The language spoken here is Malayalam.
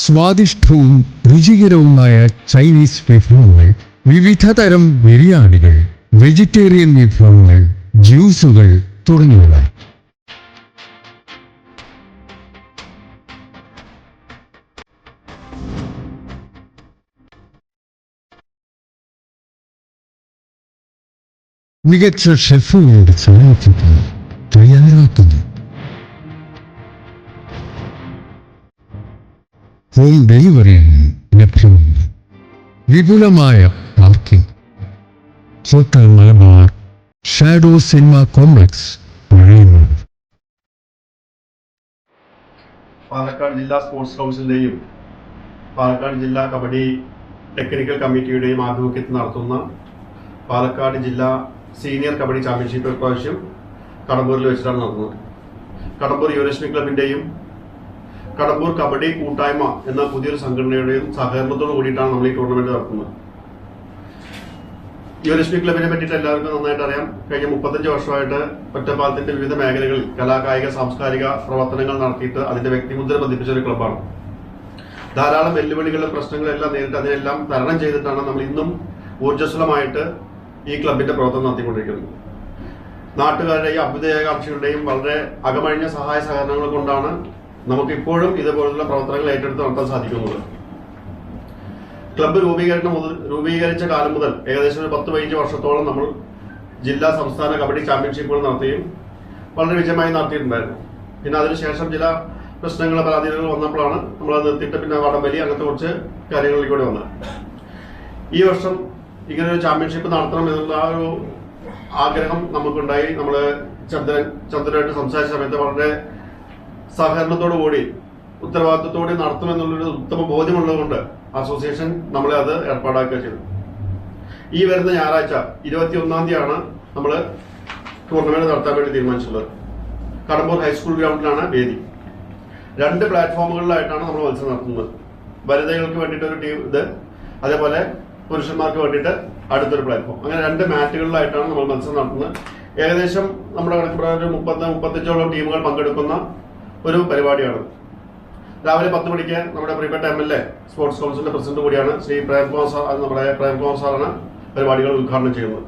സ്വാദിഷ്ടവും രുചികരവുമായ ചൈനീസ് വിഭവങ്ങൾ, വിവിധ തരം ബിരിയാണികൾ, വെജിറ്റേറിയൻ വിഭവങ്ങൾ, ജ്യൂസുകൾ തുടങ്ങിയവ. മികച്ച ഷെഫുകളുടെ സാന്നിധ്യത്തിൽ തയ്യാറാക്കുന്നു. ഹോം ഡെലിവറിയും ലഭ്യമാണ്. വിപുലമായ parking. Hotel Malabar, shadow cinema complex, Pazhayannur. Palakkad ജില്ലാ സ്പോർട്സ് കൗൺസിലിൻ്റെയും പാലക്കാട് ജില്ലാ കബഡി ടെക്നിക്കൽ കമ്മിറ്റിയുടെയും ആഭിമുഖ്യത്തിൽ നടത്തുന്ന പാലക്കാട് ജില്ലാ സീനിയർ കബഡി ചാമ്പ്യൻഷിപ്പ് ഇപ്രാവശ്യം കടമ്പൂരിൽ വെച്ചിട്ടാണ് നടത്തുന്നത്. കടമ്പൂർ യുവലക്ഷ്മി ക്ലബിൻ്റെയും കടമ്പൂർ കബഡി കൂട്ടായ്മ എന്ന പുതിയൊരു സംഘടനയുടെയും സഹകരണത്തോട് കൂടിയിട്ടാണ് നമ്മൾ ഈ ടൂർണമെന്റ് നടത്തുന്നത്. യുവലക്ഷ്മി ക്ലബിനെ പറ്റിയിട്ട് എല്ലാവർക്കും നന്നായിട്ട് അറിയാം. കഴിഞ്ഞ 35 വർഷമായിട്ട് ഒറ്റപ്പാലത്തിന്റെ വിവിധ മേഖലകളിൽ കലാകായിക സാംസ്കാരിക പ്രവർത്തനങ്ങൾ നടത്തിയിട്ട് അതിന്റെ വ്യക്തിമുദ്ര പതിപ്പിച്ച ഒരു ക്ലബ്ബാണ്. ധാരാളം വെല്ലുവിളികളും പ്രശ്നങ്ങളെല്ലാം നേരിട്ട് അതിനെല്ലാം തരണം ചെയ്തിട്ടാണ് നമ്മൾ ഇന്നും ഊർജ്ജസ്വലമായിട്ട് ഈ ക്ലബിന്റെ പ്രവർത്തനം നടത്തിക്കൊണ്ടിരിക്കുന്നത്. നാട്ടുകാരുടെയും അഭ്യുദയകാംക്ഷികളുടെയും വളരെ അകമഴിഞ്ഞ സഹായ സഹകരണങ്ങൾ കൊണ്ടാണ് നമുക്ക് ഇപ്പോഴും ഇതുപോലുള്ള പ്രവർത്തനങ്ങൾ ഏറ്റെടുത്ത് നടത്താൻ സാധിക്കുന്നത്. ക്ലബ്ബ് രൂപീകരിച്ച കാലം മുതൽ ഏകദേശം 10-15 വർഷത്തോളം നമ്മൾ ജില്ലാ സംസ്ഥാന കബഡി ചാമ്പ്യൻഷിപ്പുകൾ നടത്തുകയും വളരെ വിജയമായി നടത്തിയിട്ടുണ്ടായിരുന്നു. പിന്നെ അതിനുശേഷം ചില പ്രശ്നങ്ങൾ പരാതികൾ വന്നപ്പോഴാണ് നമ്മൾ അത് നിർത്തിയിട്ട് പിന്നെ വടംവലി അങ്ങനത്തെ കുറച്ച് കാര്യങ്ങളിലൂടെ വന്നത്. ഈ വർഷം ഇങ്ങനെ ഒരു ചാമ്പ്യൻഷിപ്പ് നടത്തണം എന്നുള്ള ആ ഒരു ആഗ്രഹം നമുക്കുണ്ടായി. നമ്മൾ ചന്ദ്രനായിട്ട് സംസാരിച്ച സമയത്ത് വളരെ സഹകരണത്തോടു കൂടി ഉത്തരവാദിത്വത്തോടെ നടത്തുമെന്നുള്ളൊരു ഉത്തമ ബോധ്യമുള്ളതുകൊണ്ട് അസോസിയേഷൻ നമ്മളെ അത് ഏർപ്പാടാക്കുക ചെയ്തു. ഈ വരുന്ന ഞായറാഴ്ച 21-ാം തീയതിയാണ് നമ്മൾ ടൂർണമെന്റ് നടത്താൻ വേണ്ടി തീരുമാനിച്ചിട്ടുള്ളത്. കടമ്പൂർ ഹൈസ്കൂൾ ഗ്രൗണ്ടിലാണ് വേദി. 2 പ്ലാറ്റ്ഫോമുകളിലായിട്ടാണ് നമ്മൾ മത്സരം നടത്തുന്നത്. വനിതകൾക്ക് വേണ്ടിയിട്ട് ഒരു ടീം ഇത്, അതേപോലെ പുരുഷന്മാർക്ക് വേണ്ടിയിട്ട് അടുത്തൊരു പ്ലാറ്റ്ഫോം. അങ്ങനെ 2 മാറ്റുകളിലായിട്ടാണ് നമ്മൾ മത്സരം നടത്തുന്നത്. ഏകദേശം നമ്മുടെ കണക്ക് പ്രകാരം 30-35ഓളം ടീമുകൾ പങ്കെടുക്കുന്ന ഒരു പരിപാടിയാണ്. രാവിലെ 10 മണിക്ക് നമ്മുടെ പ്രിയപ്പെട്ട MLA സ്പോർട്സ് കൗൺസിലിന്റെ പ്രസിഡന്റ് കൂടിയാണ് ശ്രീ പ്രേംകുമാർ സാർ, നമ്മുടെ പ്രേംകുമാർ സാറാണ് പരിപാടികൾ ഉദ്ഘാടനം ചെയ്യുന്നത്.